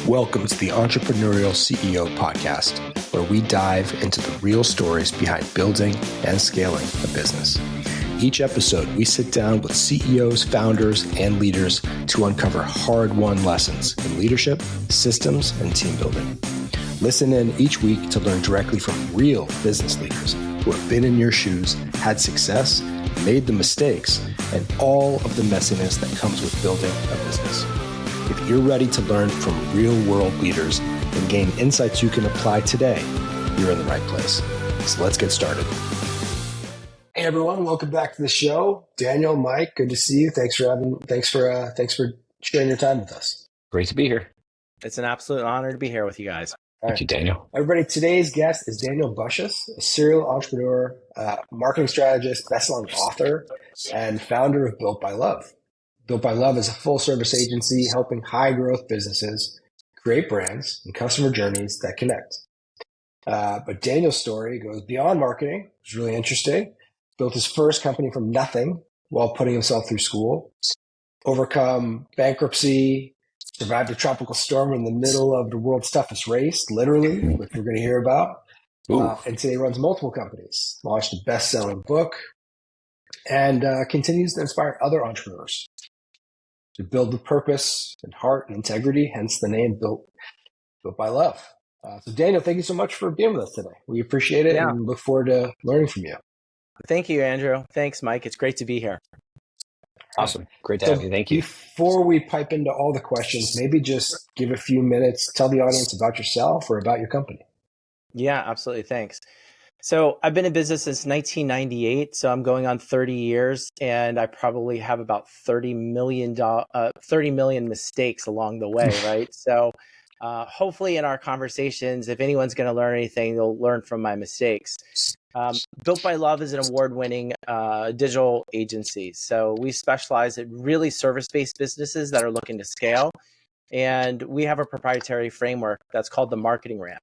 Welcome to the Entrepreneurial CEO Podcast, where we dive into the real stories behind building and scaling a business. Each episode, we sit down with CEOs, founders, and leaders to uncover hard-won lessons in leadership, systems, and team building. Listen in each week to learn directly from real business leaders who have been in your shoes, had success, made the mistakes, and all of the messiness that comes with building a business. If you're ready to learn from real-world leaders and gain insights you can apply today, you're in the right place. So let's get started. Hey everyone, welcome back to the show. Daniel, Mike, good to see you. Thanks for sharing your time with us. Great to be here. It's an absolute honor to be here with you guys. Thank you, Daniel. Everybody, today's guest is Daniel Bussius, a serial entrepreneur, marketing strategist, best-selling author, and founder of Built by Love. Built by Love is a full-service agency helping high-growth businesses create brands and customer journeys that connect. But Daniel's story goes beyond marketing. It's really interesting. Built his first company from nothing while putting himself through school, overcome bankruptcy, survived a tropical storm in the middle of the world's toughest race, literally, which we're going to hear about. And today runs multiple companies, launched a best-selling book, and continues to inspire other entrepreneurs to build with purpose and heart and integrity, hence the name Built by Love. So Daniel, thank you so much for being with us today. We appreciate it and look forward to learning from you. Thank you, Andrew. Thanks, Mike. It's great to be here. Awesome. Great to have you. Thank you. Before we pipe into all the questions, maybe just give a few minutes, tell the audience about yourself or about your company. Yeah, absolutely. Thanks. So I've been in business since 1998, so I'm going on 30 years, and I probably have about 30 million mistakes along the way, right? So hopefully in our conversations, if anyone's going to learn anything, they'll learn from my mistakes. Built by Love is an award-winning digital agency. So we specialize in really service-based businesses that are looking to scale, and we have a proprietary framework that's called the marketing ramp.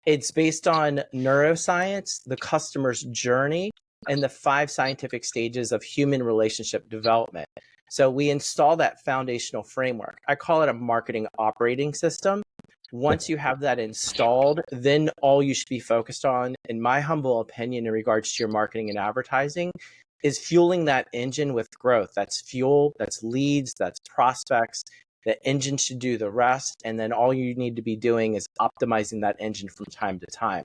It's based on neuroscience, the customer's journey, and the 5 scientific stages of human relationship development. So we install that foundational framework. I call it a marketing operating system. Once you have that installed, then all you should be focused on, in my humble opinion, in regards to your marketing and advertising, is fueling that engine with growth. That's fuel, that's leads, that's prospects. The engine should do the rest, and then all you need to be doing is optimizing that engine from time to time.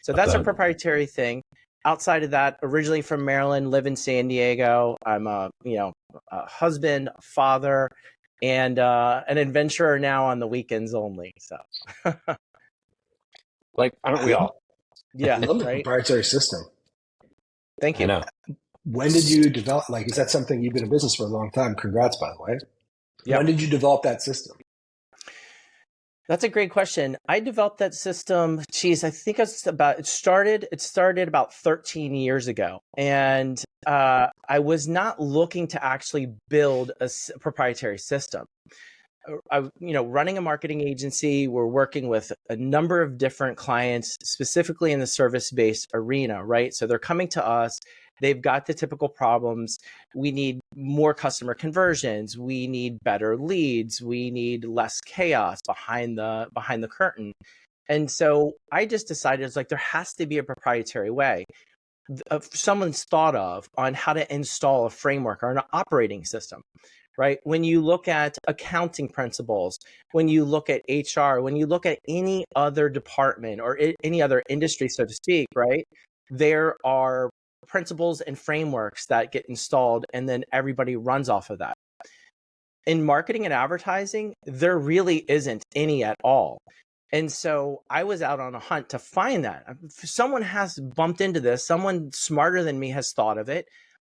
So that's a proprietary thing. Outside of that, originally from Maryland, live in San Diego. I'm a husband, a father, and an adventurer now on the weekends only. So, like, aren't we all? Yeah, I love the right? proprietary system. Thank you. I know. When did you develop? Is that something you've been in business for a long time? Congrats, by the way. Yep. When did you develop that system? That's a great question. I developed that system. I think it started about 13 years ago. And I was not looking to actually build a proprietary system. Running a marketing agency, we're working with a number of different clients, specifically in the service-based arena, right? So they're coming to us. They've got the typical problems. We need more customer conversions. We need better leads. We need less chaos behind the curtain. And so I just decided there has to be a proprietary way someone's thought of on how to install a framework or an operating system, right? When you look at accounting principles, when you look at HR, when you look at any other department or any other industry, so to speak, right? There are principles and frameworks that get installed, and then everybody runs off of that. In marketing and advertising, there really isn't any at all. And so I was out on a hunt to find that. Someone has bumped into this. Someone smarter than me has thought of it.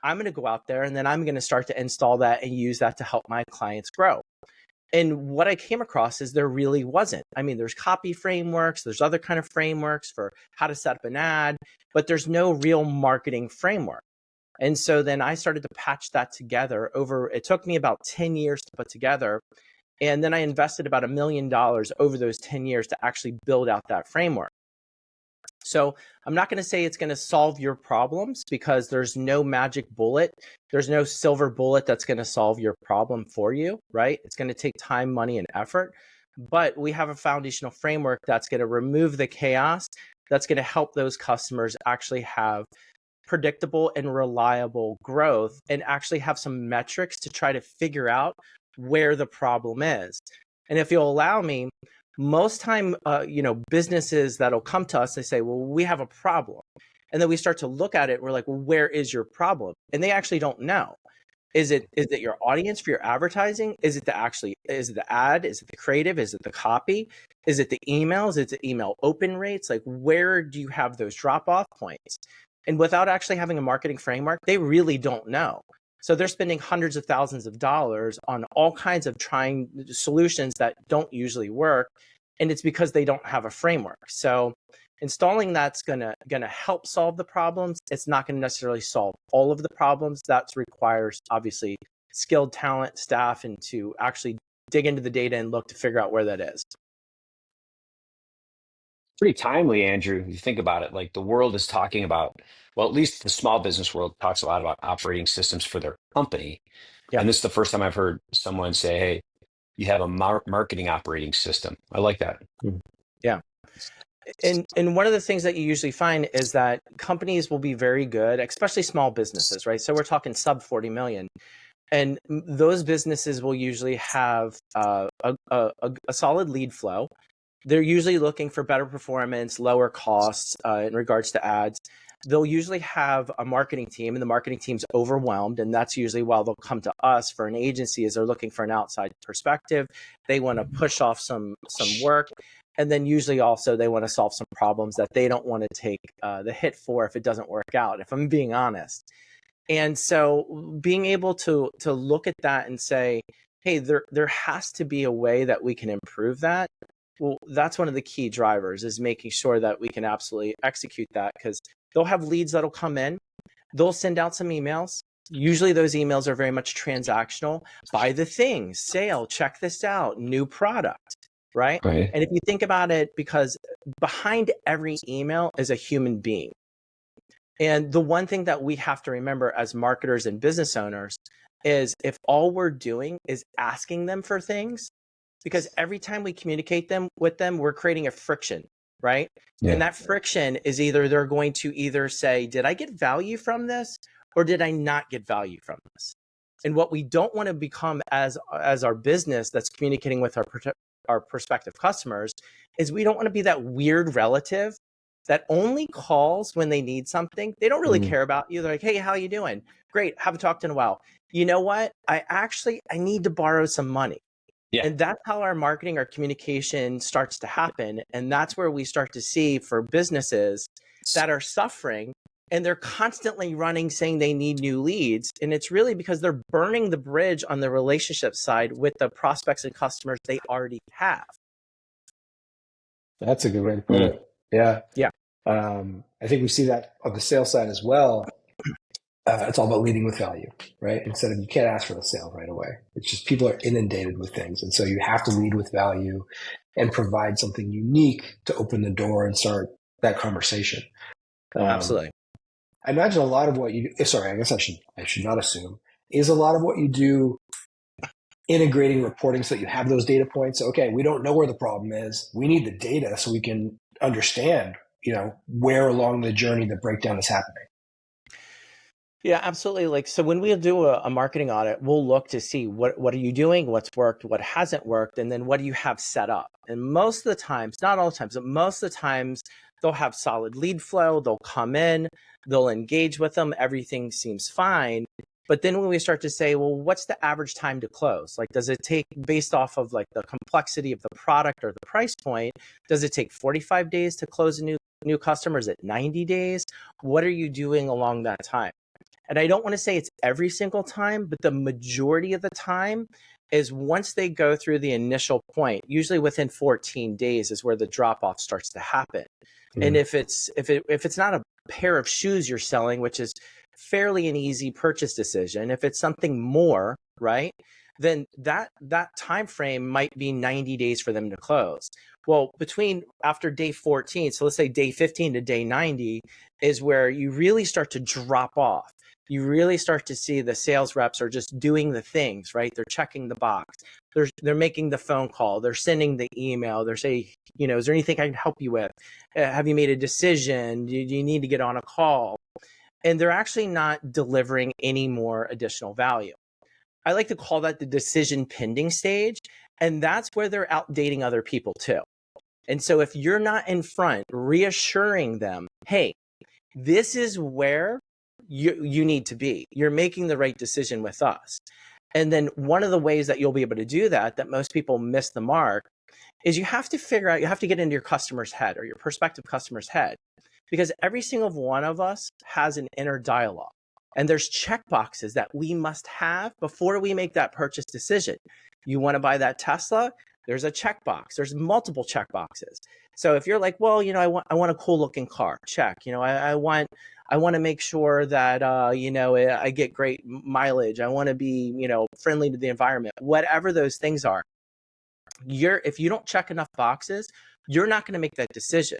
I'm going to go out there, and then I'm going to start to install that and use that to help my clients grow. And what I came across is there really wasn't. I mean, there's copy frameworks, there's other kind of frameworks for how to set up an ad, but there's no real marketing framework. And so then I started to patch that together it took me about 10 years to put together. And then I invested about $1 million over those 10 years to actually build out that framework. So I'm not going to say it's going to solve your problems because there's no magic bullet. There's no silver bullet that's going to solve your problem for you, right? It's going to take time, money, and effort. but we have a foundational framework that's going to remove the chaos, that's going to help those customers actually have predictable and reliable growth and actually have some metrics to try to figure out where the problem is. And if you'll allow me, most time, businesses that'll come to us, they say, well, we have a problem. And then we start to look at it. We're like, well, where is your problem? And they actually don't know. Is it your audience for your advertising? Is it the ad? Is it the creative? Is it the copy? Is it the emails? Is it email open rates? Like, where do you have those drop off points? And without actually having a marketing framework, they really don't know. So they're spending hundreds of thousands of dollars on all kinds of trying solutions that don't usually work. And it's because they don't have a framework. So installing that's gonna help solve the problems. It's not going to necessarily solve all of the problems. That requires obviously skilled talent, staff, and to actually dig into the data and look to figure out where that is. Pretty timely, Andrew. You think about it, like the world is talking about, well, at least the small business world talks a lot about operating systems for their company. Yeah. And this is the first time I've heard someone say, hey, you have a marketing operating system. I like that. Yeah. And one of the things that you usually find is that companies will be very good, especially small businesses, right? So we're talking sub 40 million. And those businesses will usually have a solid lead flow. They're usually looking for better performance, lower costs in regards to ads. They'll usually have a marketing team, and the marketing team's overwhelmed. And that's usually why they'll come to us for an agency, is they're looking for an outside perspective. They want to push off some work. And then usually also they want to solve some problems that they don't want to take the hit for if it doesn't work out, if I'm being honest. And so being able to look at that and say, hey, there has to be a way that we can improve that. Well, that's one of the key drivers, is making sure that we can absolutely execute that, because they'll have leads that'll come in. They'll send out some emails. Usually those emails are very much transactional. Buy the thing, sale, check this out, new product, right? And if you think about it, because behind every email is a human being. And the one thing that we have to remember as marketers and business owners is, if all we're doing is asking them for things, because every time we communicate with them, we're creating a friction, right? Yeah. And that friction is either they're going to either say, did I get value from this, or did I not get value from this? And what we don't want to become as our business that's communicating with our prospective customers is, we don't want to be that weird relative that only calls when they need something. They don't really care about you. They're like, hey, how you doing? Great. Haven't talked in a while. You know what? I need to borrow some money. Yeah. And that's how our marketing, our communication starts to happen. And that's where we start to see, for businesses that are suffering and they're constantly running saying they need new leads. And it's really because they're burning the bridge on the relationship side with the prospects and customers they already have. That's a good way to put it. Yeah. Yeah. I think we see that on the sales side as well. It's all about leading with value, right? Instead of, you can't ask for the sale right away. It's just, people are inundated with things. And so you have to lead with value and provide something unique to open the door and start that conversation. Absolutely. I imagine a lot of what you do, sorry, I guess I should not assume, is a lot of what you do integrating reporting so that you have those data points. Okay, we don't know where the problem is. We need the data so we can understand, where along the journey the breakdown is happening. Yeah, absolutely. Like, so when we do a marketing audit, we'll look to see what are you doing, what's worked, what hasn't worked, and then what do you have set up. And most of the times, not all the times, but most of the times, they'll have solid lead flow. They'll come in, they'll engage with them. Everything seems fine. But then when we start to say, well, what's the average time to close? Like, does it take, based off of like the complexity of the product or the price point, does it take 45 days to close a new customer? Is it 90 days? What are you doing along that time? And I don't want to say it's every single time, but the majority of the time is once they go through the initial point, usually within 14 days is where the drop off starts to happen. And if it's not a pair of shoes you're selling, which is fairly an easy purchase decision, if it's something more, right, then that time frame might be 90 days for them to close. Well, after day 14, so let's say day 15 to day 90 is where you really start to drop off. You really start to see the sales reps are just doing the things, right? They're checking the box. They're making the phone call. They're sending the email. They're saying, is there anything I can help you with? Have you made a decision? Do you need to get on a call? And they're actually not delivering any more additional value. I like to call that the decision pending stage. And that's where they're out dating other people too. And so if you're not in front reassuring them, hey, this is where you need to be. You're making the right decision with us. And then one of the ways that you'll be able to do that most people miss the mark, is you have to get into your customer's head or your prospective customer's head, because every single one of us has an inner dialogue. And there's check boxes that we must have before we make that purchase decision. You want to buy that Tesla? There's a checkbox. There's multiple check boxes. So if you're like, well, I want a cool looking car, check. I want to make sure that I get great mileage. I want to be friendly to the environment. Whatever those things are, if you don't check enough boxes, you're not going to make that decision.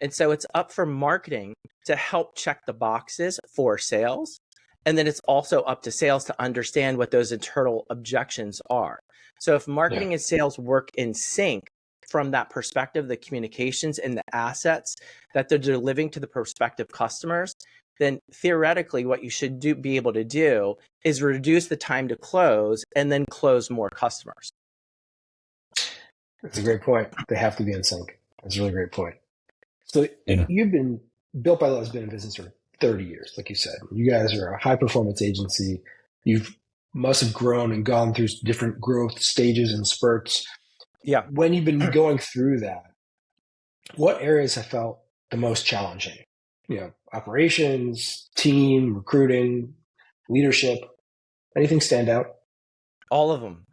And so it's up for marketing to help check the boxes for sales. And then it's also up to sales to understand what those internal objections are. So if marketing and sales work in sync from that perspective, the communications and the assets that they're delivering to the prospective customers, then theoretically what you should be able to do is reduce the time to close and then close more customers. That's a great point. They have to be in sync. That's a really great point. So Built by Love has been in business for 30 years, like you said. You guys are a high performance agency. Must have grown and gone through different growth stages and spurts. Yeah. When you've been going through that, what areas have felt the most challenging? Operations, team, recruiting, leadership. Anything stand out? All of them.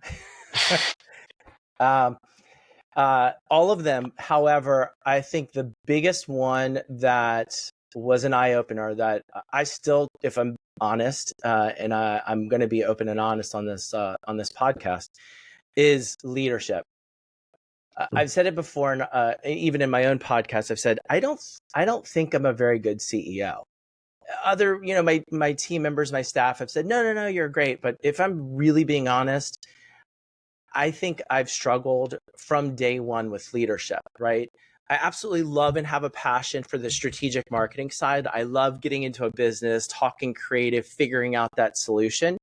All of them. However, I think the biggest one that was an eye opener that I still, if I'm honest, and I'm going to be open and honest on this podcast, is leadership. I've said it before, and even in my own podcast, I've said I don't think I'm a very good CEO. Other, my team members, my staff have said, no, you're great. But if I'm really being honest, I think I've struggled from day one with leadership, right? I absolutely love and have a passion for the strategic marketing side. I love getting into a business, talking creative, figuring out that solution.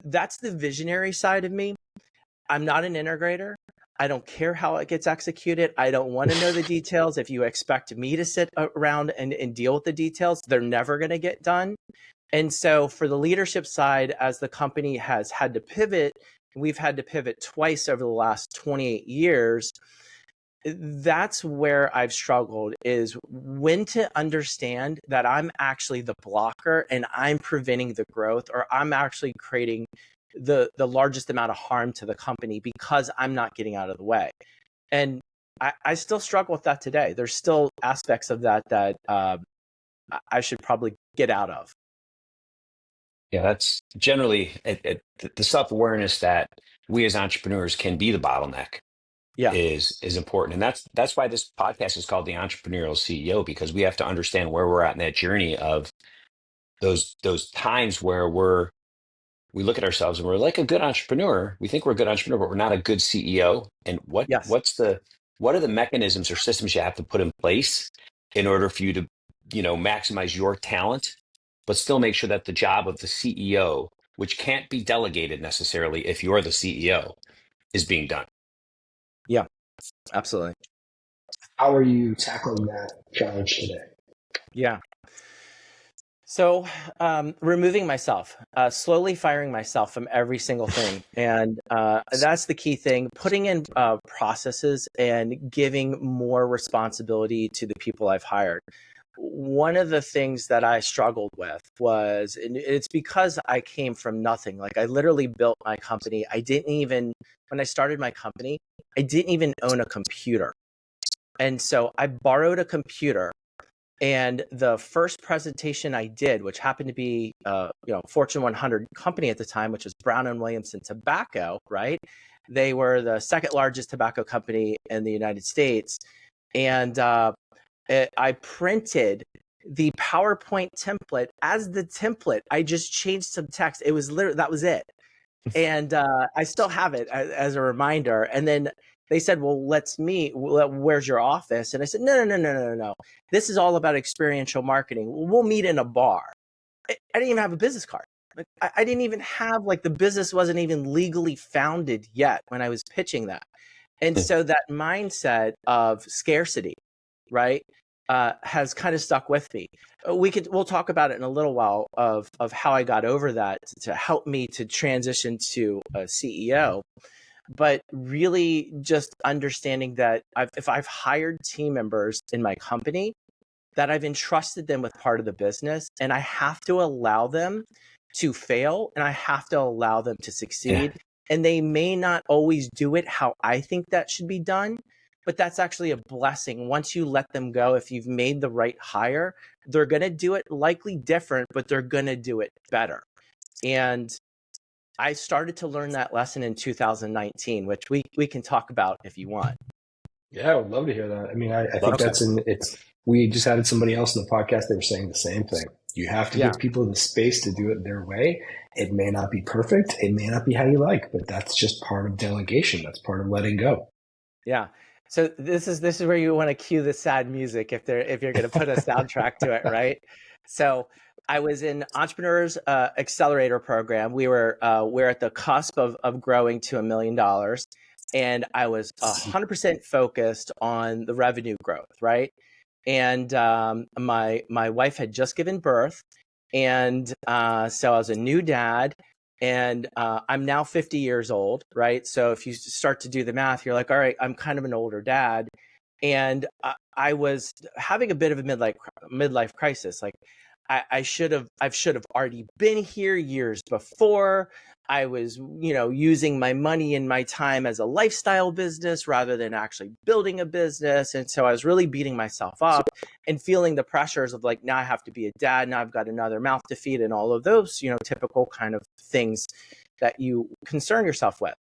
That's the visionary side of me. I'm not an integrator. I don't care how it gets executed. I don't want to know the details. If you expect me to sit around and deal with the details, they're never going to get done. And so for the leadership side, as the company has had to pivot, we've had to pivot twice over the last 28 years. That's where I've struggled, is when to understand that I'm actually the blocker and I'm preventing the growth, or I'm actually creating the largest amount of harm to the company because I'm not getting out of the way. And I still struggle with that today. There's still aspects of that I should probably get out of. Yeah, that's generally the self-awareness that we as entrepreneurs can be the bottleneck is important. And that's why this podcast is called the Entrepreneurial CEO, because we have to understand where we're at in that journey of those times where we look at ourselves and we're like a good entrepreneur. We think we're a good entrepreneur, but we're not a good CEO. And what are the mechanisms or systems you have to put in place in order for you to, maximize your talent, but still make sure that the job of the CEO, which can't be delegated necessarily if you're the CEO, is being done. Yeah, absolutely. How are you tackling that challenge today? Yeah. So removing myself, slowly firing myself from every single thing. And that's the key thing, putting in processes and giving more responsibility to the people I've hired. One of the things that I struggled with was, and it's because I came from nothing. Like I literally built my company. When I started my company, I didn't even own a computer. And so I borrowed a computer And the first presentation I did, which happened to be, Fortune 100 company at the time, which was Brown and Williamson Tobacco, right? They were the second largest tobacco company in the United States. And I printed the PowerPoint template as the template. I just changed some text. It was literally, that was it. And I still have it as a reminder. And then they said, well, let's meet. Where's your office? And I said, no. This is all about experiential marketing. We'll meet in a bar. I didn't even have a business card. Like I didn't even have, like, the business wasn't even legally founded yet when I was pitching that. And so that mindset of scarcity, right, has kind of stuck with me. We'll talk about it in a little while of how I got over that to help me to transition to a CEO. But really just understanding that if I've hired team members in my company, that I've entrusted them with part of the business, and I have to allow them to fail and I have to allow them to succeed. Yeah. And they may not always do it how I think that should be done, but that's actually a blessing. Once you let them go, if you've made the right hire, they're going to do it likely different, but they're going to do it better. And I started to learn that lesson in 2019, which we can talk about if you want. Yeah, I would love to hear that. I mean, I think we just had somebody else in the podcast. They were saying the same thing. You have to give people the space to do it their way. It may not be perfect. It may not be how you like, but that's just part of delegation. That's part of letting go. Yeah. So this is where you want to cue the sad music if you're going to put a soundtrack to it, right? So I was in Entrepreneurs Accelerator program. We're at the cusp of growing to $1 million, and I was 100% focused on the revenue growth, right? And my wife had just given birth, and so I was a new dad. And I'm now 50 years old, right? So if you start to do the math, you're like, all right, I'm kind of an older dad. And I was having a bit of a midlife crisis. Like I should have already been here years before. I was, using my money and my time as a lifestyle business rather than actually building a business. And so I was really beating myself up and feeling the pressures of, like, now I have to be a dad. Now I've got another mouth to feed and all of those, typical kind of things that you concern yourself with.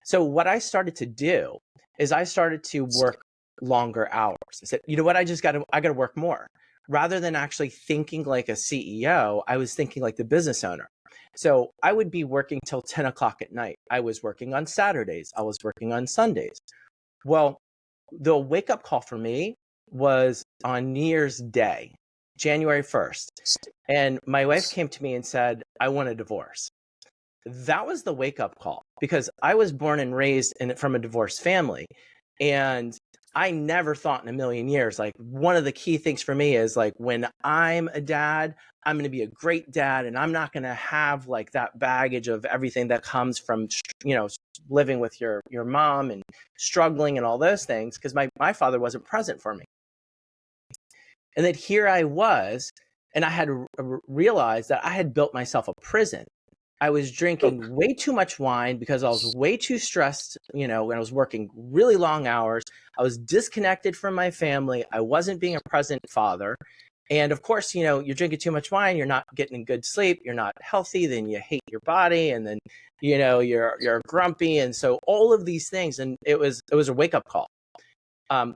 So what I started to do is I started to work longer hours. I said, you know what? I got to work more. Rather than actually thinking like a CEO, I was thinking like the business owner. So I would be working till 10 o'clock at night. I was working on Saturdays. I was working on Sundays. Well, the wake up call for me was on New Year's Day, January 1st. And my wife came to me and said, I want a divorce. That was the wake up call, because I was born and raised from a divorced family. And I never thought in a million years, like, one of the key things for me is, like, when I'm a dad, I'm going to be a great dad, and I'm not going to have, like, that baggage of everything that comes from, living with your mom and struggling and all those things, because my father wasn't present for me. And then here I was, and I had realized that I had built myself a prison. I was drinking way too much wine because I was way too stressed, when I was working really long hours. I was disconnected from my family. I wasn't being a present father. And of course, you're drinking too much wine, you're not getting good sleep, you're not healthy, then you hate your body, and then, you're grumpy. And so all of these things, and it was a wake-up call.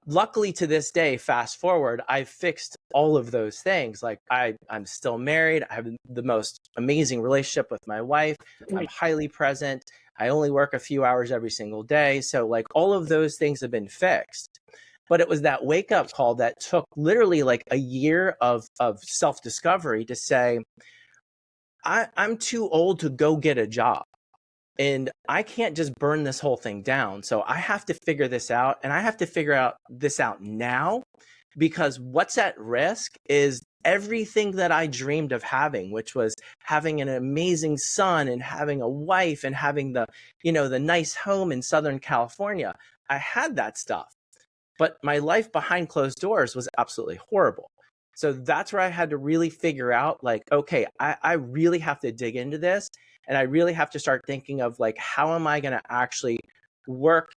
Luckily, to this day, fast forward, I've fixed all of those things. Like I'm still married. I have the most amazing relationship with my wife. I'm highly present. I only work a few hours every single day. So, like, all of those things have been fixed. But it was that wake up call that took literally like a year of self-discovery to say, I'm too old to go get a job. And I can't just burn this whole thing down. So I have to figure this out, and I have to figure this out now, because what's at risk is everything that I dreamed of having, which was having an amazing son and having a wife and having the nice home in Southern California. I had that stuff, but my life behind closed doors was absolutely horrible. So that's where I had to really figure out, like, okay, I really have to dig into this. And I really have to start thinking of, like, how am I going to actually work,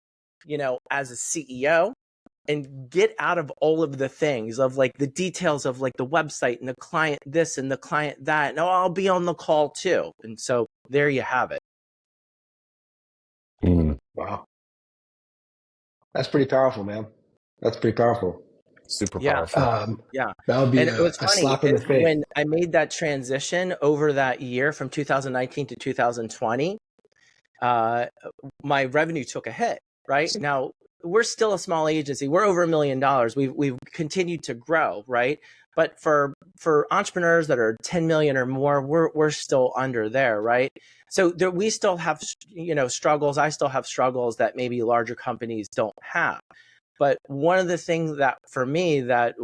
as a CEO, and get out of all of the things of like the details of like the website and the client this and the client that. And I'll be on the call too. And so there you have it. Wow. That's pretty powerful, man. That's pretty powerful. Super powerful. Yeah. That would be And it was a funny slap in the face. when I made that transition over that year from 2019 to 2020, my revenue took a hit, right? Now, we're still a small agency. We're over $1 million. We've continued to grow, right? But for entrepreneurs that are 10 million or more, we're still under there, right? So we still have, struggles. I still have struggles that maybe larger companies don't have. But one of the things that for me that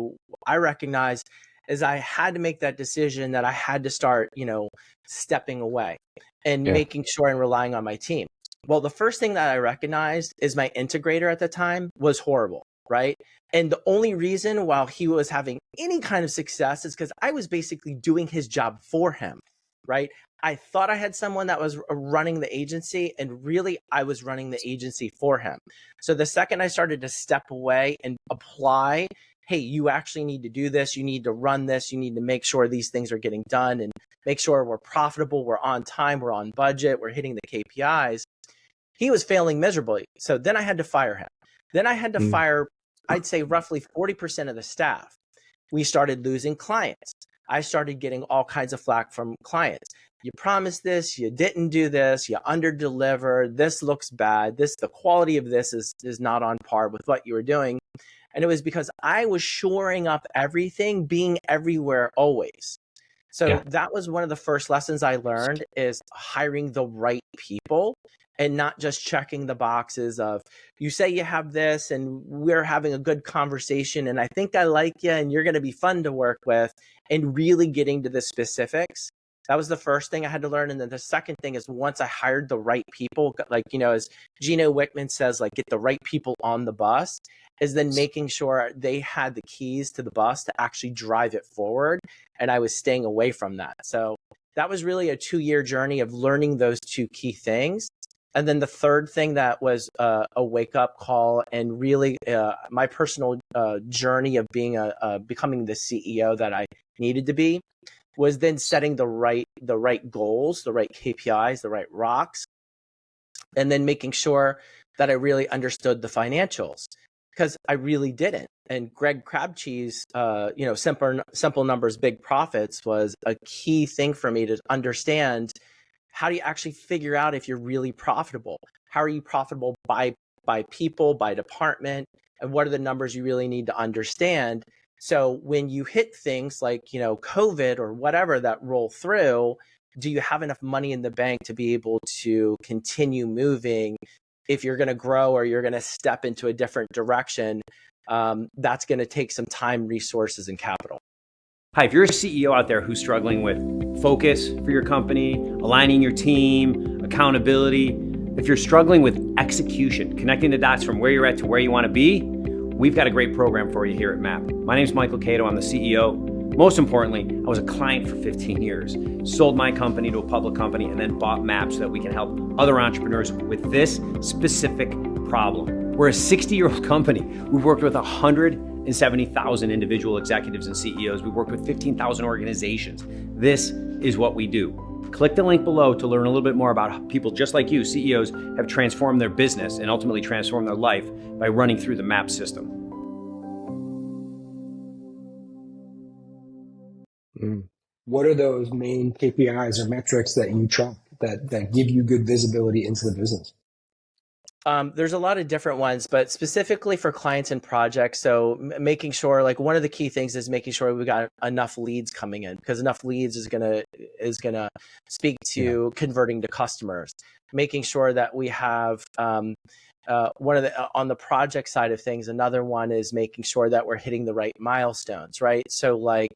I recognize is I had to make that decision that I had to start, stepping away and making sure and relying on my team. Well, the first thing that I recognized is my integrator at the time was horrible, right? And the only reason why he was having any kind of success is because I was basically doing his job for him, right? I thought I had someone that was running the agency, and really I was running the agency for him. So the second I started to step away and apply, hey, you actually need to do this, you need to run this, you need to make sure these things are getting done and make sure we're profitable, we're on time, we're on budget, we're hitting the KPIs. He was failing miserably. So then I had to fire him. Then I had to fire, I'd say roughly 40% of the staff. We started losing clients. I started getting all kinds of flack from clients. You promised this, you didn't do this, you under-delivered, this looks bad, the quality of this is not on par with what you were doing. And it was because I was shoring up everything, being everywhere always. So that was one of the first lessons I learned, is hiring the right people and not just checking the boxes of, you say you have this and we're having a good conversation and I think I like you and you're going to be fun to work with, and really getting to the specifics. That was the first thing I had to learn. And then the second thing is, once I hired the right people, like, as Gino Wickman says, like, get the right people on the bus, is then making sure they had the keys to the bus to actually drive it forward. And I was staying away from that. So that was really a 2-year journey of learning those two key things. And then the third thing that was a wake-up call, and really my personal journey of becoming the CEO that I needed to be, was then setting the right goals, the right KPIs, the right rocks, and then making sure that I really understood the financials, because I really didn't. And Greg Crabtree's, simple numbers, big profits was a key thing for me to understand. How do you actually figure out if you're really profitable? How are you profitable by people, by department, and what are the numbers you really need to understand? So when you hit things like, COVID or whatever that roll through, do you have enough money in the bank to be able to continue moving? If you're going to grow or you're going to step into a different direction, that's going to take some time, resources, and capital. Hi, if you're a CEO out there who's struggling with focus for your company, aligning your team, accountability, if you're struggling with execution, connecting the dots from where you're at to where you want to be, we've got a great program for you here at MAP. My name is Michael Cato. I'm the CEO. Most importantly, I was a client for 15 years, sold my company to a public company, and then bought MAP so that we can help other entrepreneurs with this specific problem. We're a 60-year-old company. We've worked with 170,000 individual executives and CEOs. We've worked with 15,000 organizations. This is what we do. Click the link below to learn a little bit more about how people just like you, CEOs, have transformed their business and ultimately transformed their life by running through the MAP system. What are those main KPIs or metrics that you track that give you good visibility into the business? There's a lot of different ones, but specifically for clients and projects. So making sure, like, one of the key things is making sure we got enough leads coming in, because enough leads is gonna speak to converting to customers. Making sure that we have one of the on the project side of things. Another one is making sure that we're hitting the right milestones, right? So like,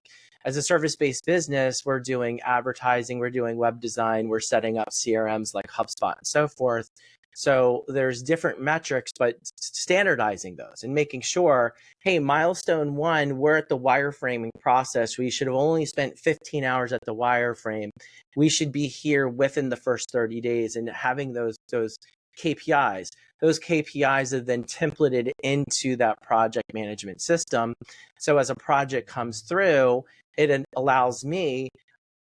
as a service-based business, we're doing advertising, we're doing web design, we're setting up CRMs like HubSpot and so forth. So there's different metrics, but standardizing those and making sure, hey, milestone 1, we're at the wireframing process. We should have only spent 15 hours at the wireframe. We should be here within the first 30 days, and having those KPIs. Those KPIs are then templated into that project management system. So as a project comes through, it allows me,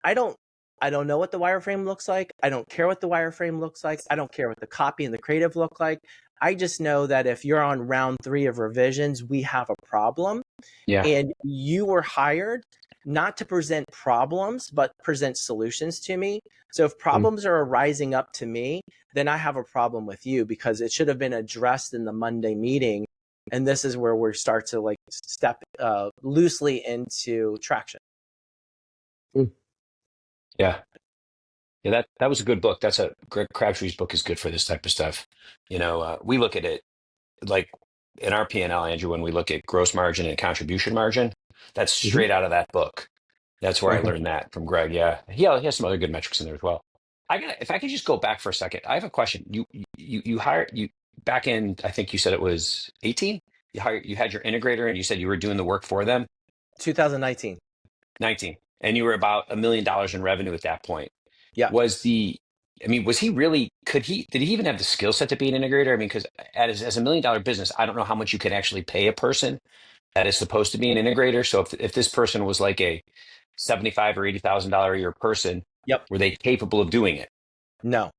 I don't know what the wireframe looks like. I don't care what the wireframe looks like. I don't care what the copy and the creative look like. I just know that if you're on round 3 of revisions, we have a problem. Yeah. And you were hired not to present problems, but present solutions to me. So if problems are arising up to me, then I have a problem with you, because it should have been addressed in the Monday meeting. And this is where we start to like step loosely into traction. Yeah. Yeah, that was a good book. That's Greg Crabtree's book is good for this type of stuff. We look at it like in our P&L, Andrew, when we look at gross margin and contribution margin, that's straight out of that book. That's where I learned that from Greg. Yeah. He has some other good metrics in there as well. If I could just go back for a second, I have a question. You hired back in, I think you said it was 18. You had your integrator and you said you were doing the work for them. 2019. 19. And you were about $1 million in revenue at that point. Yeah. Was he really, did he even have the skill set to be an integrator? I mean, because as a $1 million business, I don't know how much you could actually pay a person that is supposed to be an integrator. So if this person was like a $75,000 or $80,000 a year person, were they capable of doing it? No.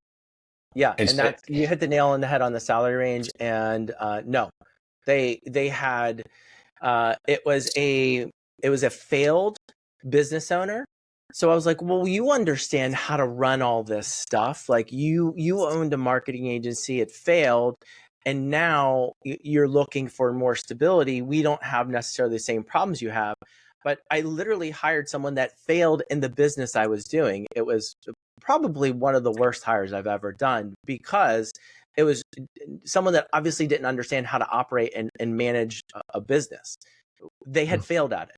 Yeah. And that's, you hit the nail on the head on the salary range. And no, they had, it was a failed business owner. So I was like, well, you understand how to run all this stuff. Like you owned a marketing agency, it failed. And now you're looking for more stability. We don't have necessarily the same problems you have. But I literally hired someone that failed in the business I was doing. It was probably one of the worst hires I've ever done, because it was someone that obviously didn't understand how to operate and manage a business. They had failed at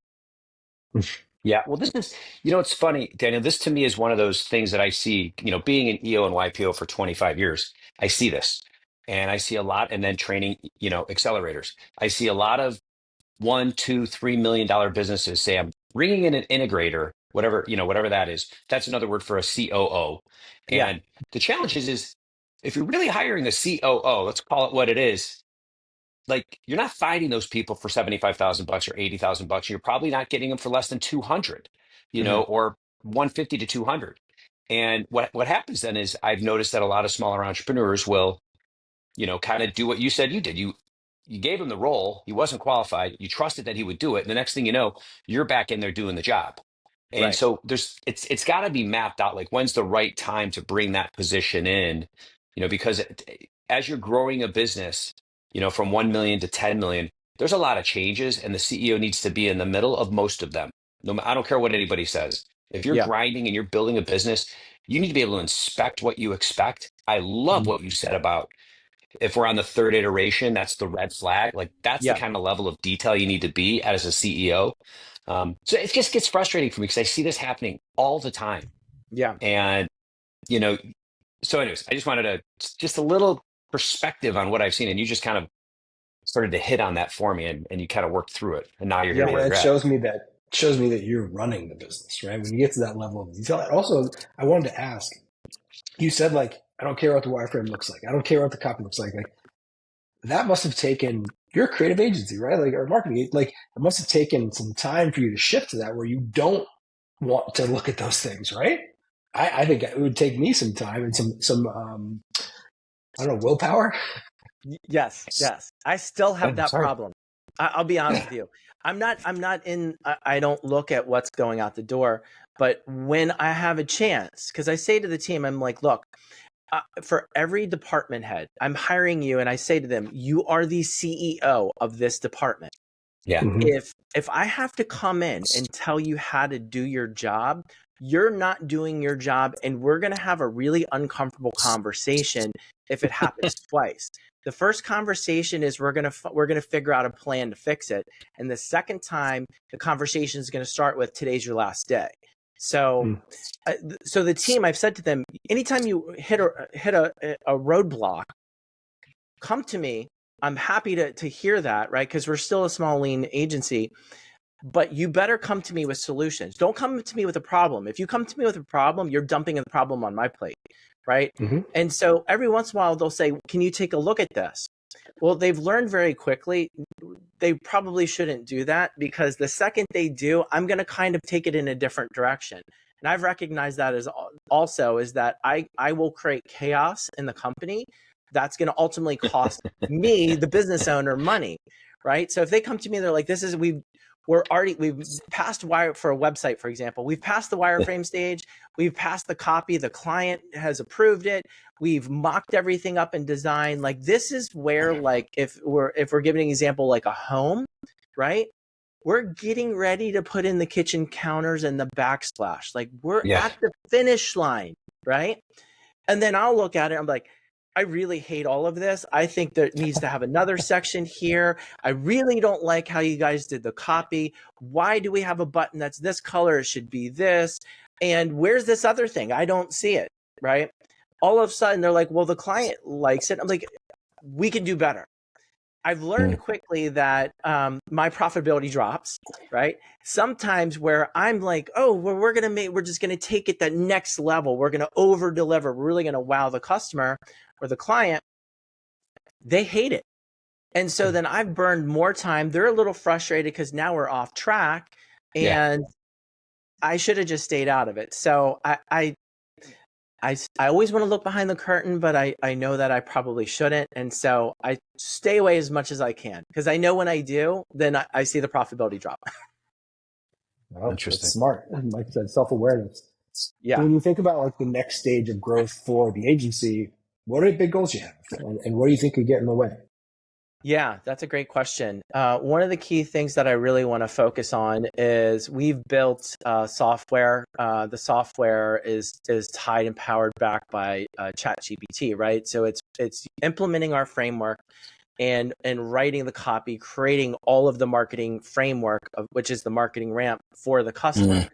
it. Yeah. Well, this is, it's funny, Daniel, this to me is one of those things that I see, being an EO and YPO for 25 years, I see this and I see a lot. And then training, accelerators. I see a lot of $1, $2, $3 million businesses say, I'm bringing in an integrator, whatever that is. That's another word for a COO. And the challenge is if you're really hiring a COO, let's call it what it is, like you're not finding those people for $75,000 or $80,000. You're probably not getting them for less than 200, or 150 to 200. And what happens then is I've noticed that a lot of smaller entrepreneurs will, kind of do what you said you did. You gave him the role. He wasn't qualified. You trusted that he would do it. And the next thing you know, you're back in there doing the job. And so it's got to be mapped out. Like when's the right time to bring that position in, because as you're growing a business, from 1 million to 10 million, there's a lot of changes and the CEO needs to be in the middle of most of them. No, I don't care what anybody says. If you're grinding and you're building a business, you need to be able to inspect what you expect. I love what you said about if we're on the third iteration, that's the red flag. Like that's the kind of level of detail you need to be as a CEO. So it just gets frustrating for me because I see this happening all the time. Yeah. And, so anyways, I just wanted just a little perspective on what I've seen. And you just kind of started to hit on that for me and you kind of worked through it. And now you're here. It shows me that you're running the business, right? When you get to that level of detail. And also, I wanted to ask, you said like, I don't care what the wireframe looks like. I don't care what the copy looks like. Like that must have taken, you're a creative agency, right? Like, or marketing, like it must have taken some time for you to shift to that where you don't want to look at those things, right? I think it would take me some time and some I don't know, willpower. Yes. I still have that problem. I'll be honest with you. I don't look at what's going out the door, but when I have a chance, because I say to the team, I'm like, look, for every department head, I'm hiring you, and I say to them, you are the CEO of this department. Yeah. If I have to come in and tell you how to do your job, you're not doing your job, and we're going to have a really uncomfortable conversation if it happens twice. The first conversation is we're going to figure out a plan to fix it, and the second time the conversation is going to start with today's your last day. So, so the team, I've said to them, anytime you hit a roadblock, come to me. I'm happy to hear that, right? Because we're still a small, lean agency. But you better come to me with solutions. Don't come to me with a problem. If you come to me with a problem, you're dumping the problem on my plate. right? Mm-hmm. And so every once in a while they'll say, can you take a look at this? Well, they've learned very quickly they probably shouldn't do that, because the second they do, I'm going to kind of take it in a different direction. And I've recognized that as also is that I will create chaos in the company that's going to ultimately cost me, the business owner, money, right? So if they come to me, they're like, we've passed wire for a website, for example. We've passed the wireframe stage. We've passed the copy. The client has approved it. We've mocked everything up in design. Like, this is where, like, if we're giving an example, like a home, right? We're getting ready to put in the kitchen counters and the backsplash. Like, we're at the finish line, right? And then I'll look at it. I'm like, I really hate all of this. I think that needs to have another section here. I really don't like how you guys did the copy. Why do we have a button that's this color? It should be this. And where's this other thing? I don't see it, right? All of a sudden, they're like, well, the client likes it. I'm like, we can do better. I've learned quickly that my profitability drops, right? Sometimes where I'm like, oh, well, we're just going to take it that next level. We're going to over deliver. We're really going to wow the customer or the client. They hate it. And so then I've burned more time. They're a little frustrated because now we're off track, and I should have just stayed out of it. So I always want to look behind the curtain, but I know that I probably shouldn't. And so I stay away as much as I can, because I know when I do, then I see the profitability drop. Oh, Interesting. that's smart. And like I said, self-awareness. Yeah. So when you think about like the next stage of growth for the agency, what are the big goals you have? And what do you think could get in the way? Yeah, that's a great question. One of the key things that I really want to focus on is we've built software. The software is tied and powered back by ChatGPT, right? So it's implementing our framework and writing the copy, creating all of the marketing framework, which is the marketing ramp for the customer.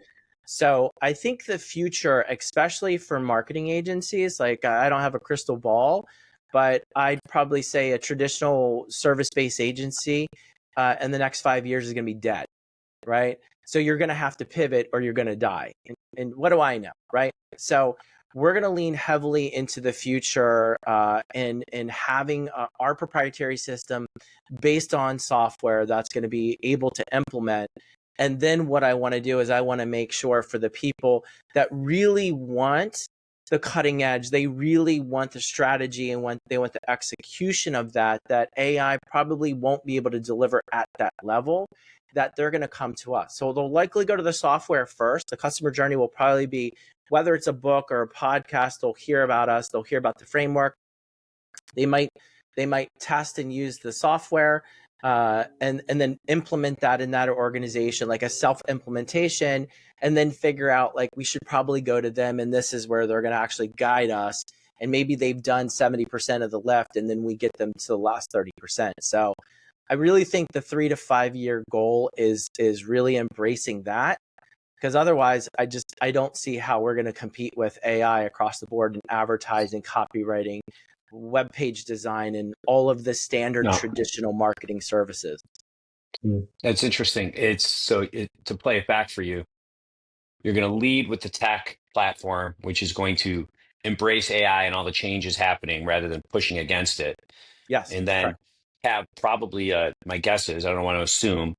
So I think the future, especially for marketing agencies, like I don't have a crystal ball, but I'd probably say a traditional service-based agency in the next 5 years is going to be dead, right? So you're going to have to pivot or you're going to die. And what do I know, right? So we're going to lean heavily into the future in having our proprietary system based on software that's going to be able to implement. And then what I want to do is I want to make sure for the people that really want the cutting edge, they really want the strategy and they want the execution of that AI probably won't be able to deliver at that level, that they're going to come to us. So they'll likely go to the software first. The customer journey will probably be, whether it's a book or a podcast, they'll hear about us, they'll hear about the framework. They might test and use the software and then implement that in that organization, like a self-implementation, and then figure out like we should probably go to them, and this is where they're going to actually guide us. And maybe they've done 70% of the lift, and then we get them to the last 30%. So I really think the 3 to 5 year goal is really embracing that, because otherwise I don't see how we're going to compete with AI across the board in advertising, copywriting, web page design, and all of the standard traditional marketing services. That's interesting. To play it back for you, you're going to lead with the tech platform, which is going to embrace AI and all the changes happening rather than pushing against it. Yes. And then correct. have probably, my guess is, I don't want to assume,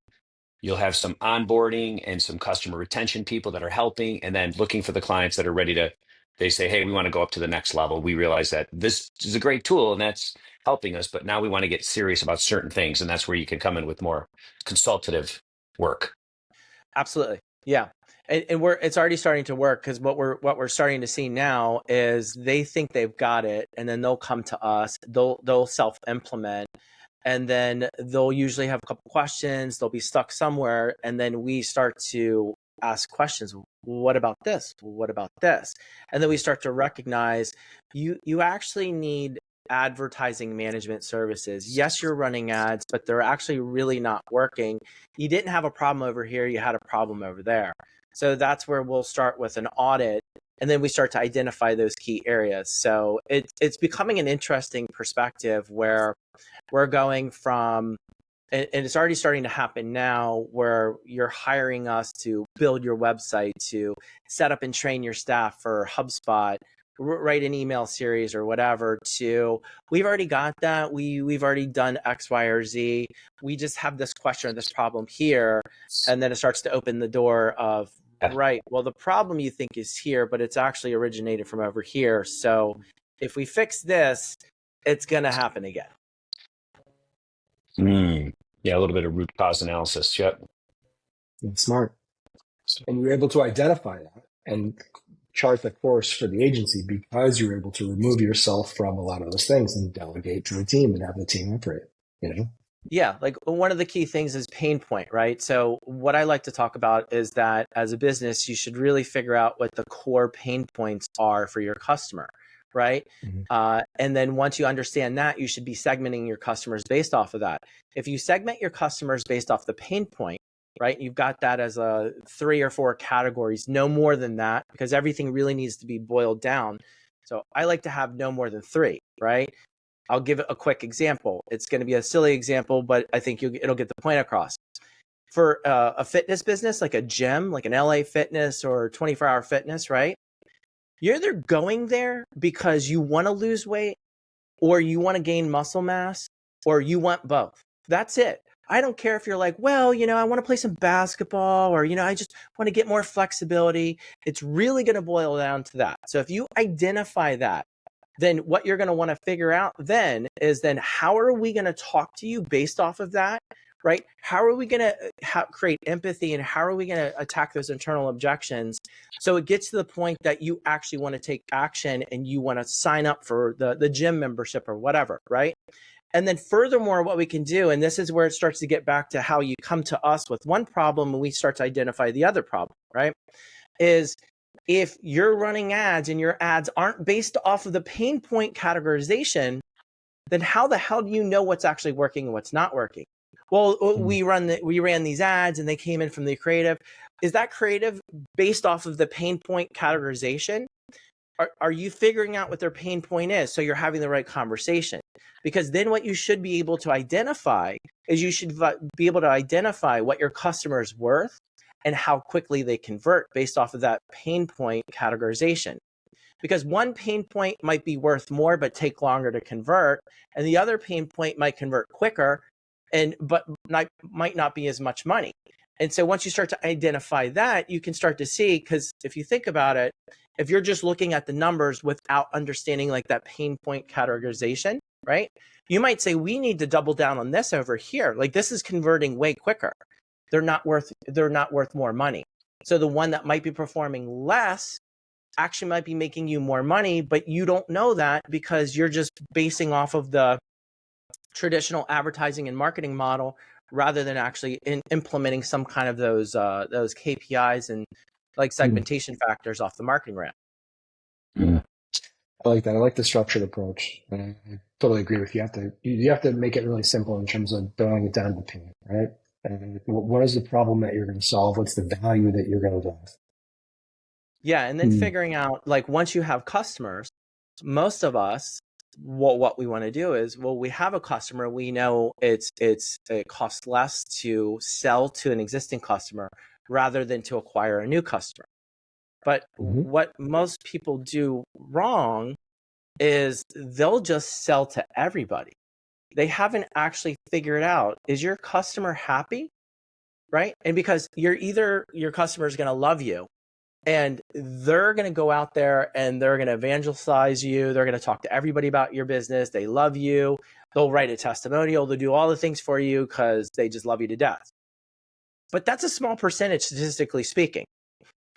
you'll have some onboarding and some customer retention people that are helping, and then looking for the clients that are ready to, they say, hey, we want to go up to the next level. We realize that this is a great tool and that's helping us, but now we want to get serious about certain things. And that's where you can come in with more consultative work. Absolutely. Yeah. And it's already starting to work, because what we're starting to see now is they think they've got it, and then they'll come to us, they'll self-implement, and then they'll usually have a couple questions, they'll be stuck somewhere, and then we start to ask questions. What about this? What about this? And then we start to recognize you actually need advertising management services. Yes, you're running ads, but they're actually really not working. You didn't have a problem over here, you had a problem over there. So that's where we'll start with an audit, and then we start to identify those key areas. So it's becoming an interesting perspective where we're going from, and it's already starting to happen now, where you're hiring us to build your website, to set up and train your staff for HubSpot, write an email series or whatever, to we've already got that. We've already done X, Y, or Z. We just have this question or this problem here. And then it starts to open the door of, right, well, the problem you think is here, but it's actually originated from over here. So if we fix this, it's going to happen again. Yeah, a little bit of root cause analysis. Yep. That's smart. And you're able to identify that and chart the course for the agency because you're able to remove yourself from a lot of those things and delegate to the team and have the team operate, you know? Yeah, like one of the key things is pain point, right? So what I like to talk about is that as a business, you should really figure out what the core pain points are for your customer, right? And then once you understand that, you should be segmenting your customers based off of that. If you segment your customers based off the pain point, right, you've got that as 3 or 4 categories, no more than that, because everything really needs to be boiled down. So I like to have no more than 3, right? I'll give a quick example. It's going to be a silly example, but I think it'll get the point across. For a fitness business, like a gym, like an LA Fitness or 24-hour fitness, right? You're either going there because you want to lose weight or you want to gain muscle mass or you want both. That's it. I don't care if you're like, well, I want to play some basketball or, I just want to get more flexibility. It's really going to boil down to that. So if you identify that, then what you're going to want to figure out then is then how are we going to talk to you based off of that, right? How are we going to create empathy and how are we going to attack those internal objections? So it gets to the point that you actually want to take action and you want to sign up for the gym membership or whatever, right? And then furthermore, what we can do, and this is where it starts to get back to how you come to us with one problem and we start to identify the other problem, right? Is if you're running ads and your ads aren't based off of the pain point categorization, then how the hell do you know what's actually working and what's not working? Well, we ran these ads and they came in from the creative. Is that creative based off of the pain point categorization? Are you figuring out what their pain point is so you're having the right conversation? Because then what you should be able to identify is you should be able to identify what your customer is worth and how quickly they convert based off of that pain point categorization. Because one pain point might be worth more but take longer to convert, and the other pain point might convert quicker but might not be as much money. And so once you start to identify that, you can start to see, because if you think about it, if you're just looking at the numbers without understanding like that pain point categorization, right? You might say, we need to double down on this over here. Like this is converting way quicker. They're not worth more money. So the one that might be performing less actually might be making you more money, but you don't know that because you're just basing off of the traditional advertising and marketing model rather than actually implementing some kind of those KPIs and like segmentation factors off the marketing ramp. I like that. I like the structured approach. I totally agree with you. You have to make it really simple in terms of boiling it down to pain, right? And what is the problem that you're going to solve? What's the value that you're going to drive? Yeah, and then figuring out, like, once you have customers, most of us, what we want to do is, well, we have a customer, we know it costs less to sell to an existing customer rather than to acquire a new customer. But what most people do wrong is they'll just sell to everybody. They haven't actually figured out, is your customer happy, right? And because your customer is going to love you and they're going to go out there and they're going to evangelize you. They're going to talk to everybody about your business. They love you. They'll write a testimonial. They'll do all the things for you because they just love you to death. But that's a small percentage, statistically speaking.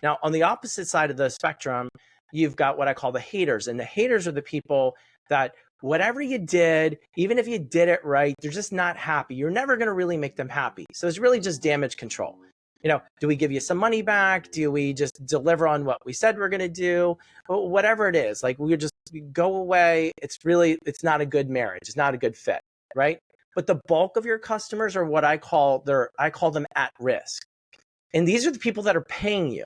Now, on the opposite side of the spectrum, you've got what I call the haters. And the haters are the people that whatever you did, even if you did it right, they're just not happy. You're never going to really make them happy. So it's really just damage control. Do we give you some money back? Do we just deliver on what we said we're going to do? Whatever it is, like we just go away. It's not a good marriage. It's not a good fit, right? But the bulk of your customers are what I call them at risk. And these are the people that are paying you,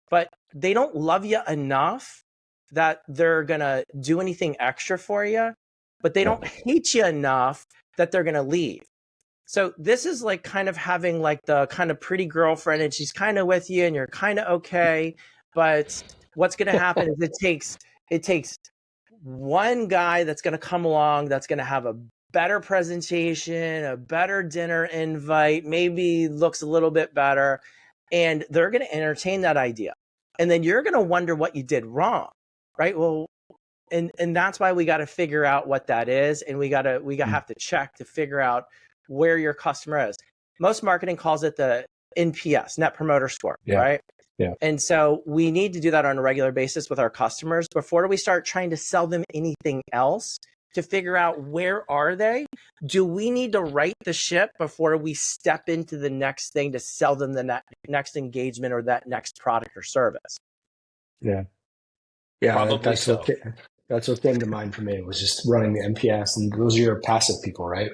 but they don't love you enough that they're going to do anything extra for you, but they don't hate you enough that they're going to leave. So this is like kind of having like the kind of pretty girlfriend and she's kind of with you and you're kind of okay. But what's going to happen is It takes one guy that's going to come along, that's going to have a better presentation, a better dinner invite, maybe looks a little bit better, and they're going to entertain that idea. And then you're going to wonder what you did wrong, right? Well, and that's why we got to figure out what that is, and we have to check to figure out where your customer is. Most marketing calls it the NPS, Net Promoter Score, right? Yeah. And so we need to do that on a regular basis with our customers before we start trying to sell them anything else, to figure out where are they? Do we need to right the ship before we step into the next thing to sell them the next engagement or that next product or service? Yeah. Probably so. That's what came to mind for me, was just running the NPS, and those are your passive people, right?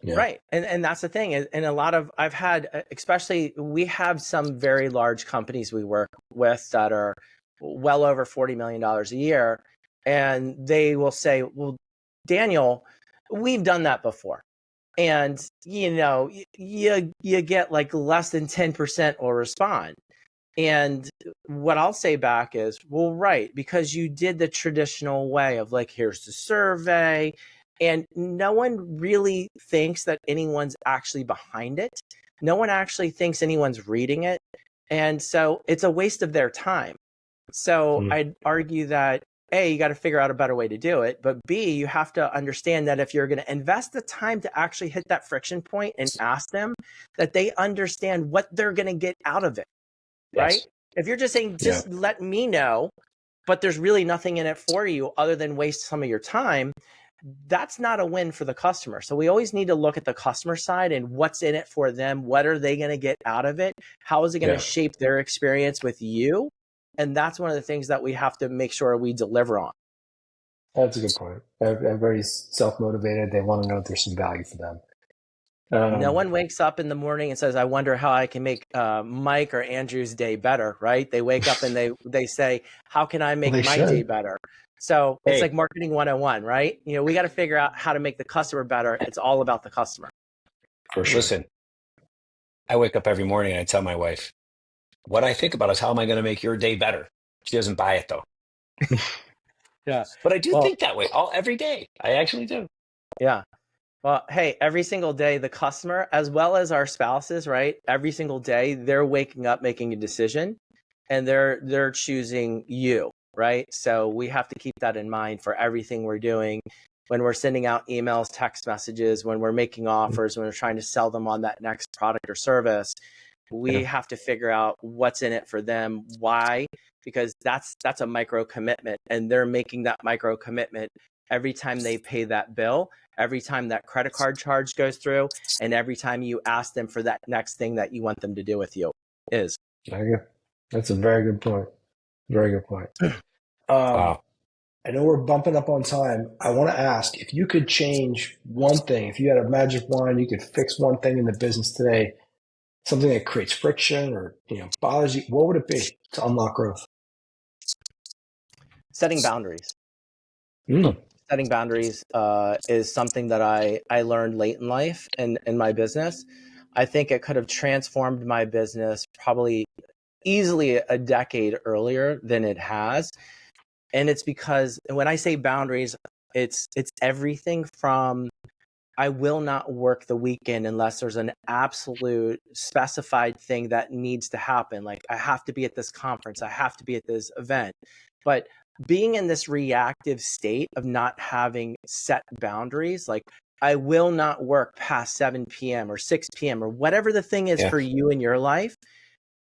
Yeah. Right. And that's the thing. And a lot of, I've had, especially, we have some very large companies we work with that are well over $40 million a year. And they will say, well, Daniel, we've done that before. And, you get like less than 10% will respond. And what I'll say back is, well, right, because you did the traditional way of like, here's the survey. And no one really thinks that anyone's actually behind it. No one actually thinks anyone's reading it. And so it's a waste of their time. So I'd argue that A, you got to figure out a better way to do it. But B, you have to understand that if you're going to invest the time to actually hit that friction point and ask them, that they understand what they're going to get out of it. Right? Yes. If you're just saying, just let me know, but there's really nothing in it for you other than waste some of your time, that's not a win for the customer. So we always need to look at the customer side and what's in it for them. What are they going to get out of it? How is it going to shape their experience with you? And that's one of the things that we have to make sure we deliver on. That's a good point. Everybody's self-motivated. They want to know if there's some value for them. No one wakes up in the morning and says, I wonder how I can make Mike or Andrew's day better, right? They wake up and they say, how can I make my day better? So it's like marketing 101, right? We got to figure out how to make the customer better. It's all about the customer. For sure. Listen, I wake up every morning and I tell my wife, what I think about is how am I going to make your day better? She doesn't buy it though. Yeah. But I do think that way every day. I actually do. Yeah. Well, hey, every single day, the customer, as well as our spouses, right? Every single day, they're waking up, making a decision, and they're choosing you, right? So we have to keep that in mind for everything we're doing. When we're sending out emails, text messages, when we're making offers, when we're trying to sell them on that next product or service, we have to figure out what's in it for them. Why? Because that's a micro commitment, and they're making that micro commitment every time they pay that bill, every time that credit card charge goes through, and every time you ask them for that next thing that you want them to do with you is. That's a very good point. Very good point. Wow. I know we're bumping up on time. I want to ask, if you could change one thing, if you had a magic wand, you could fix one thing in the business today, something that creates friction or bothers you, what would it be to unlock growth? Setting boundaries. Setting boundaries is something that I learned late in life and in my business. I think it could have transformed my business probably easily a decade earlier than it has. And it's because when I say boundaries, it's everything from I will not work the weekend unless there's an absolute specified thing that needs to happen. Like I have to be at this conference, I have to be at this event. But being in this reactive state of not having set boundaries, like I will not work past 7 p.m. or 6 p.m. or whatever the thing is for you in your life,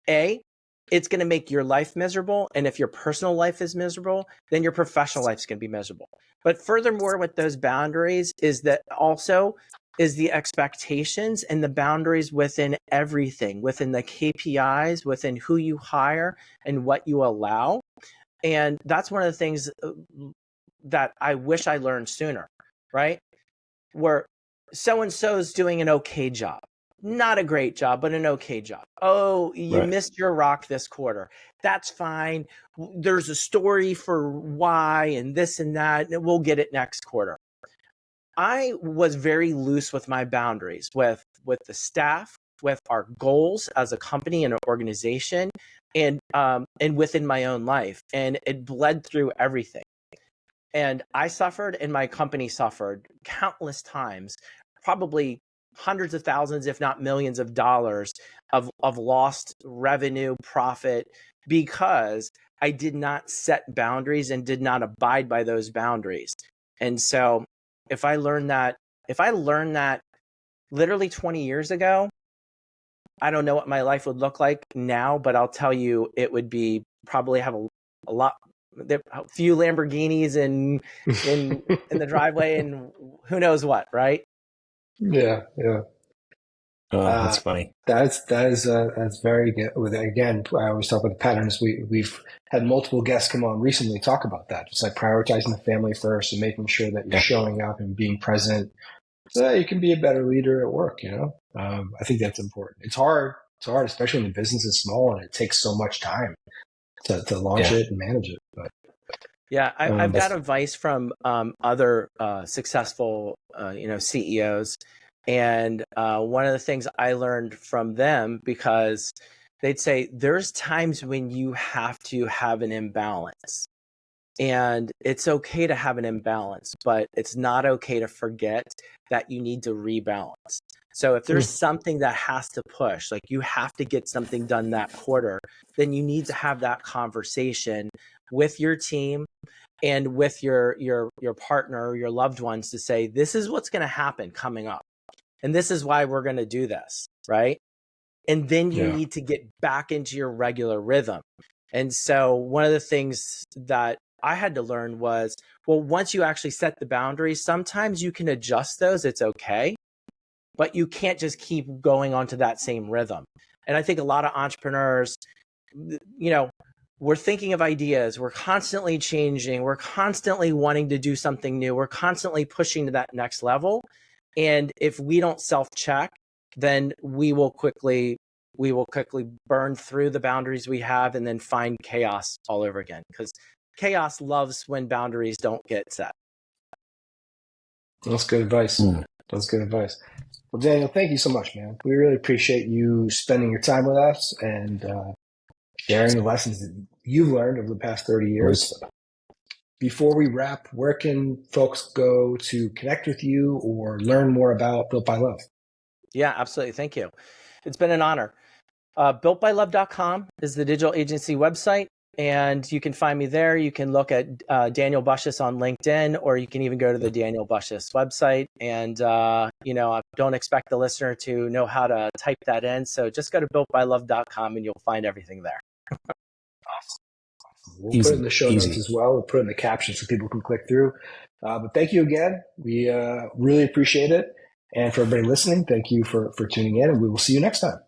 it's going to make your life miserable. And if your personal life is miserable, then your professional life is going to be miserable. But furthermore, with those boundaries is that also is the expectations and the boundaries within everything, within the KPIs, within who you hire and what you allow. And that's one of the things that I wish I learned sooner, right? Where so-and-so is doing an okay job. Not a great job, but an okay job. Oh, you missed your rock this quarter. That's fine. There's a story for why and this and that, and we'll get it next quarter. I was very loose with my boundaries with the staff, with our goals as a company and an organization, and within my own life. And it bled through everything. And I suffered, and my company suffered countless times, probably hundreds of thousands, if not millions of dollars of lost revenue, profit, because I did not set boundaries and did not abide by those boundaries. And so if I learned that literally 20 years ago, I don't know what my life would look like now, but I'll tell you, it would be probably have a few Lamborghinis in the driveway, and who knows what, right? Yeah. Oh, that's funny. That's very good. Again, I always talk about the patterns. We've had multiple guests come on recently talk about that. It's like prioritizing the family first and making sure that you're showing up and being present, so that you can be a better leader at work. I think that's important. It's hard, especially when the business is small and it takes so much time to launch it and manage it. But I've got advice from other successful CEOs, and one of the things I learned from them, because they'd say there's times when you have to have an imbalance, and it's okay to have an imbalance, but it's not okay to forget that you need to rebalance. So if there's something that has to push, like you have to get something done that quarter, then you need to have that conversation with your team and with your partner, your loved ones, to say, this is what's going to happen coming up, and this is why we're going to do this, right? And then you need to get back into your regular rhythm. And so one of the things that I had to learn was, well, once you actually set the boundaries, sometimes you can adjust those. It's okay. But you can't just keep going onto that same rhythm. And I think a lot of entrepreneurs, we're thinking of ideas. We're constantly changing. We're constantly wanting to do something new. We're constantly pushing to that next level. And if we don't self-check, then we will quickly burn through the boundaries we have and then find chaos all over again, because chaos loves when boundaries don't get set. That's good advice. That's good advice. Well, Daniel, thank you so much, man. We really appreciate you spending your time with us and sharing the lessons that you've learned over the past 30 years. Before we wrap, where can folks go to connect with you or learn more about Built by Love? Yeah, absolutely. Thank you. It's been an honor. BuiltByLove.com is the digital agency website, and you can find me there. You can look at Daniel Bussius on LinkedIn, or you can even go to the Daniel Bussius website. And, I don't expect the listener to know how to type that in. So just go to BuiltByLove.com and you'll find everything there. Awesome. We'll put it in the show notes as well. We'll put it in the captions so people can click through. But thank you again. We really appreciate it. And for everybody listening, thank you for tuning in, and we will see you next time.